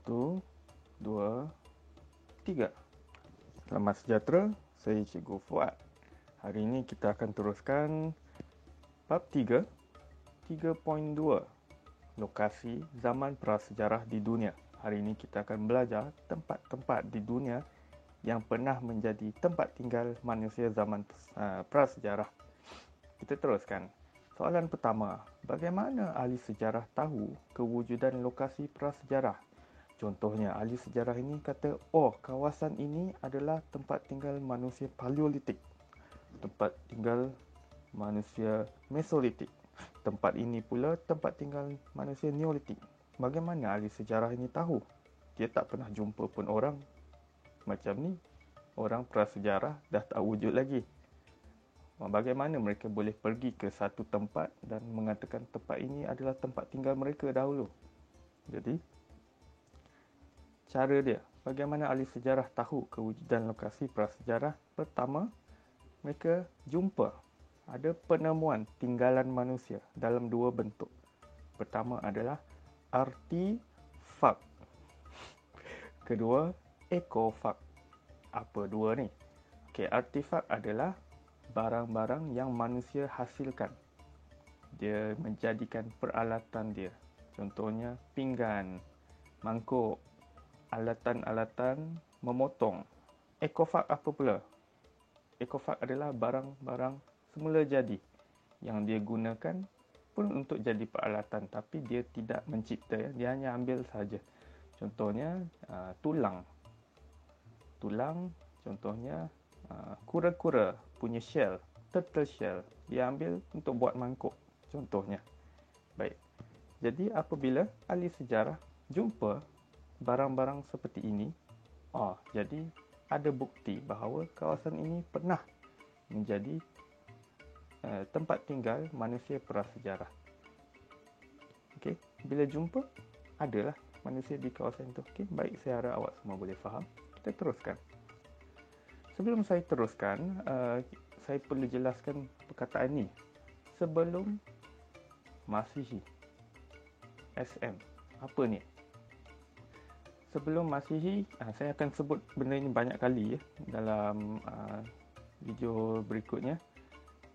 Satu, dua, tiga. Selamat sejahtera, saya Cikgu Fuad. Hari ini kita akan teruskan bab 3, 3.2, lokasi zaman prasejarah di dunia. Hari ini kita akan belajar tempat-tempat di dunia yang pernah menjadi tempat tinggal manusia zaman prasejarah. Kita teruskan. Soalan pertama, bagaimana ahli sejarah tahu kewujudan lokasi prasejarah? Contohnya, ahli sejarah ini kata, kawasan ini adalah tempat tinggal manusia Paleolitik, tempat tinggal manusia Mesolitik, tempat ini pula tempat tinggal manusia Neolitik. Bagaimana ahli sejarah ini tahu? Dia tak pernah jumpa pun orang macam ni. Orang prasejarah dah tak wujud lagi. Bagaimana mereka boleh pergi ke satu tempat dan mengatakan tempat ini adalah tempat tinggal mereka dahulu? Jadi, cara dia, bagaimana ahli sejarah tahu kewujudan lokasi prasejarah? Pertama, mereka jumpa ada penemuan tinggalan manusia dalam dua bentuk. Pertama adalah artifak. Kedua, ekofak. Apa dua ni? Artifak adalah barang-barang yang manusia hasilkan. Dia menjadikan peralatan dia. Contohnya pinggan, mangkuk, alatan-alatan memotong. Ekofak apa pula? Ekofak adalah barang-barang semula jadi yang dia gunakan pun untuk jadi peralatan, tapi dia tidak mencipta, dia hanya ambil saja. Contohnya tulang. Tulang contohnya kura-kura punya shell, turtle shell, dia ambil untuk buat mangkuk contohnya. Baik. Jadi apabila ahli sejarah jumpa barang-barang seperti ini, jadi ada bukti bahawa kawasan ini pernah menjadi tempat tinggal manusia prasejarah. Okey, bila jumpa adalah manusia di kawasan itu. Okey, baik, saya harap awak semua boleh faham. Kita teruskan. Sebelum saya teruskan, saya perlu jelaskan perkataan ni. Sebelum Masihi. SM. Apa ni? Sebelum Masihi, saya akan sebut benda ini banyak kali dalam video berikutnya.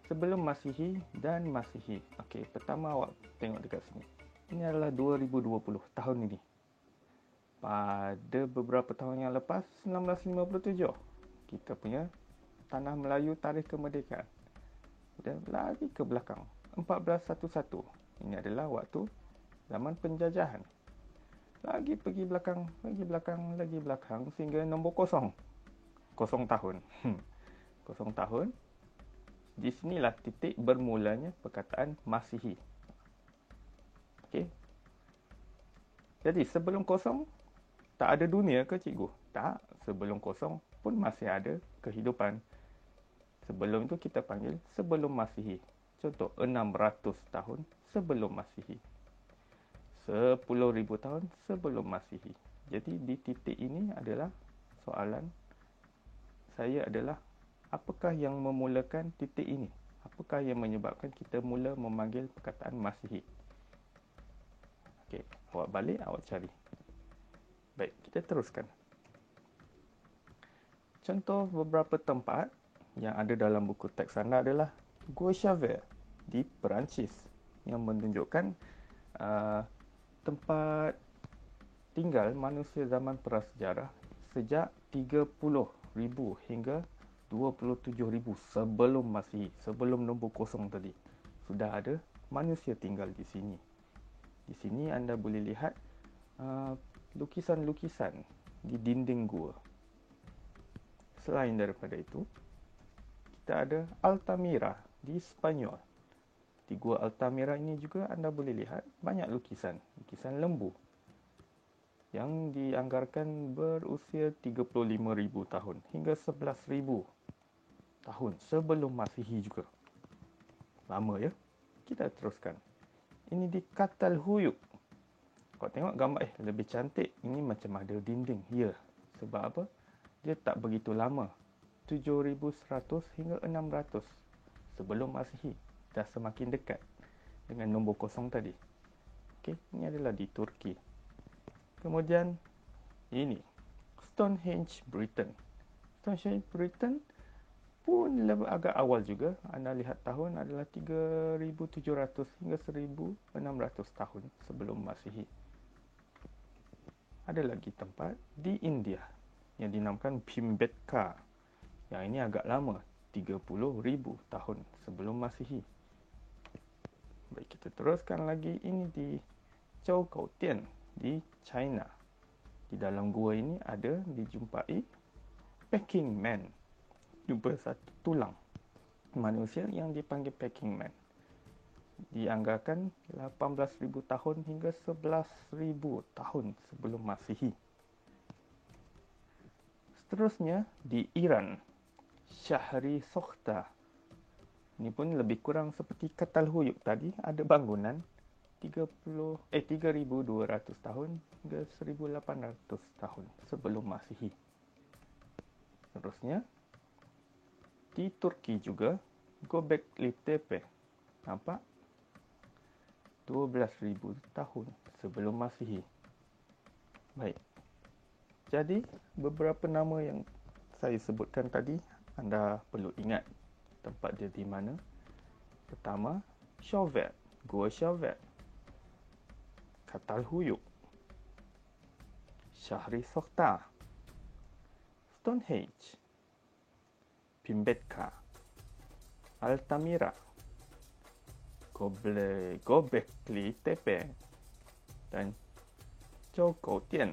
Sebelum Masihi dan Masihi. Okey, pertama awak tengok dekat sini. Ini adalah 2020, tahun ini. Pada beberapa tahun yang lepas, 1957, kita punya Tanah Melayu Tarikh Kemerdekaan. Dan lagi ke belakang, 1411. Ini adalah waktu zaman penjajahan. Lagi pergi belakang, lagi belakang sehingga nombor kosong. Kosong tahun. Kosong tahun. Di sinilah titik bermulanya perkataan Masihi. Okey. Jadi sebelum kosong, tak ada dunia ke cikgu? Tak. Sebelum kosong pun masih ada kehidupan. Sebelum itu kita panggil sebelum Masihi. Contoh, 600 tahun sebelum Masihi. 10,000 tahun sebelum Masihi. Jadi di titik ini adalah soalan saya adalah, apakah yang memulakan titik ini? Apakah yang menyebabkan kita mula memanggil perkataan Masihi? Okey, awak balik, awak cari. Baik, kita teruskan. Contoh beberapa tempat yang ada dalam buku teks anda adalah Gua Chavez di Perancis yang menunjukkan tempat tinggal manusia zaman prasejarah sejak 30,000 hingga 27,000 sebelum Masihi, sebelum nombor kosong tadi. Sudah ada manusia tinggal di sini. Di sini anda boleh lihat lukisan-lukisan di dinding gua. Selain daripada itu, kita ada Altamira di Spanyol. Di Gua Altamira ini juga anda boleh lihat banyak lukisan lembu yang dianggarkan berusia 35,000 tahun hingga 11,000 tahun sebelum Masihi juga. Lama ya? Kita teruskan. Ini di Catalhuyuk. Kau tengok gambar, lebih cantik. Ini macam ada dinding. Ya, sebab apa? Dia tak begitu lama. 7,100 hingga 600 sebelum Masihi. Dah semakin dekat dengan nombor kosong tadi. Okey, ini adalah di Turki. Kemudian Ini Stonehenge, Britain. Stonehenge, Britain pun agak awal juga. Anda lihat tahun adalah 3,700 hingga 1,600 tahun sebelum Masihi. Ada lagi tempat di India yang dinamakan Bhimbetka. Yang ini agak lama, 30,000 tahun sebelum Masihi. Baik, kita teruskan lagi. Ini di Zhoukoutian di China. Di dalam gua ini ada dijumpai Peking Man. Jumpa satu tulang manusia yang dipanggil Peking Man. Dianggarkan 18,000 tahun hingga 11,000 tahun sebelum Masihi. Seterusnya di Iran, Shahri Sokhta. Ini pun lebih kurang seperti Catalhuyuk tadi, ada bangunan 3,200 tahun hingga 1,800 tahun sebelum Masihi. Seterusnya di Turki juga, Göbekli Tepe. Nampak? 12,000 tahun sebelum Masihi. Baik. Jadi, beberapa nama yang saya sebutkan tadi, anda perlu ingat tempat dia di mana. Pertama, Chauvet, Gua Chauvet. Catalhuyuk, Shahri Sokhta, Stonehenge, Bhimbetka, Altamira, Göbekli Tepe dan Zhoukoutian.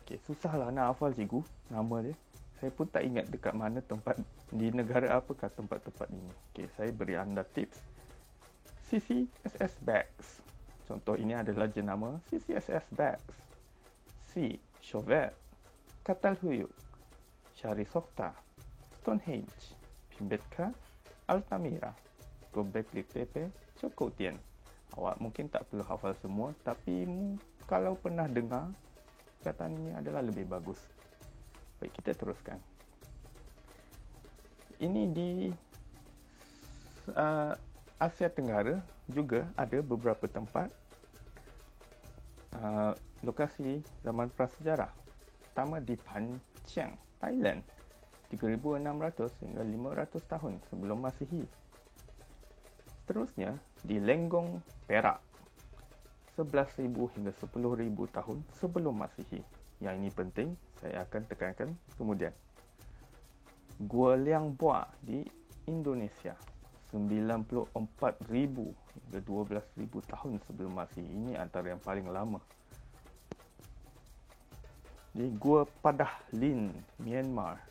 Okey, susahlah nak hafal cikgu nama dia. Saya pun tak ingat dekat mana tempat, di negara apakah tempat-tempat ini. Okey, saya beri anda tips. CCSS Bags. Contoh ini adalah jenama CCSS Bags. C. Chauvet, Catalhuyuk, Shahri Sokhta, Stonehenge, Bhimbetka, Altamira, Göbekli Tepe, Zhoukoutian. Awak mungkin tak perlu hafal semua, tapi kalau pernah dengar, perkataan ini adalah lebih bagus. Baik, kita teruskan. Ini di Asia Tenggara juga ada beberapa tempat lokasi zaman prasejarah. Pertama di Panchang, Thailand, 3,600 hingga 500 tahun sebelum Masihi. Seterusnya di Lenggong, Perak, 11,000 hingga 10,000 tahun sebelum Masihi. Yang ini penting, saya akan tekankan kemudian. Gua Liang Bua di Indonesia, 94,000 hingga 12,000 tahun sebelum Masihi. Ini antara yang paling lama. Di Gua Padah Lin, Myanmar,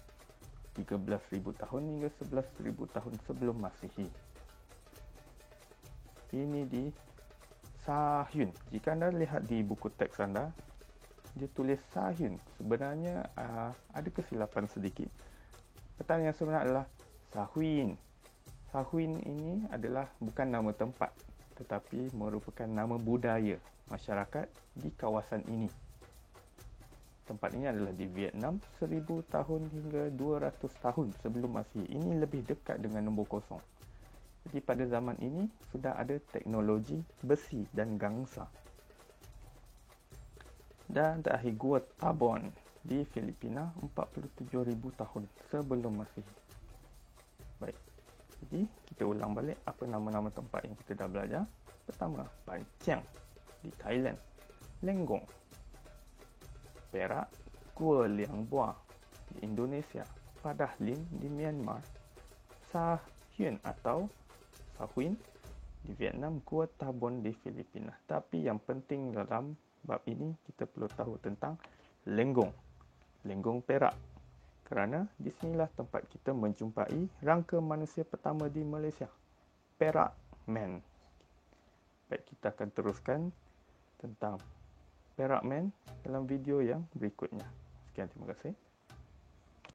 13,000 tahun hingga 11,000 tahun sebelum Masihi. Ini di Sahyun. Jika anda lihat di buku teks anda, dia tulis Sahyun. Sebenarnya ada kesilapan sedikit. Pertanyaan yang sebenar adalah Sahuin. Sahuin ini adalah bukan nama tempat, tetapi merupakan nama budaya masyarakat di kawasan ini. Tempat ini adalah di Vietnam, 1,000 tahun hingga 200 tahun sebelum Masihi. Ini lebih dekat dengan nombor kosong. Jadi pada zaman ini sudah ada teknologi besi dan gangsa. Dan terakhir Gua Tabon di Filipina, 47,000 tahun sebelum Masihi. Baik. Jadi kita ulang balik apa nama-nama tempat yang kita dah belajar. Pertama, Panchang di Thailand, Lenggong, Perak, Gua Liang Bua di Indonesia, Padah Lin di Myanmar, Sahyun atau Sahuin di Vietnam, Gua Tabon di Filipina. Tapi yang penting dalam bab ini kita perlu tahu tentang Lenggong, Lenggong Perak. Kerana di sinilah tempat kita menjumpai rangka manusia pertama di Malaysia, Perak Man. Baik, kita akan teruskan tentang Perak Man dalam video yang berikutnya. Sekian, terima kasih.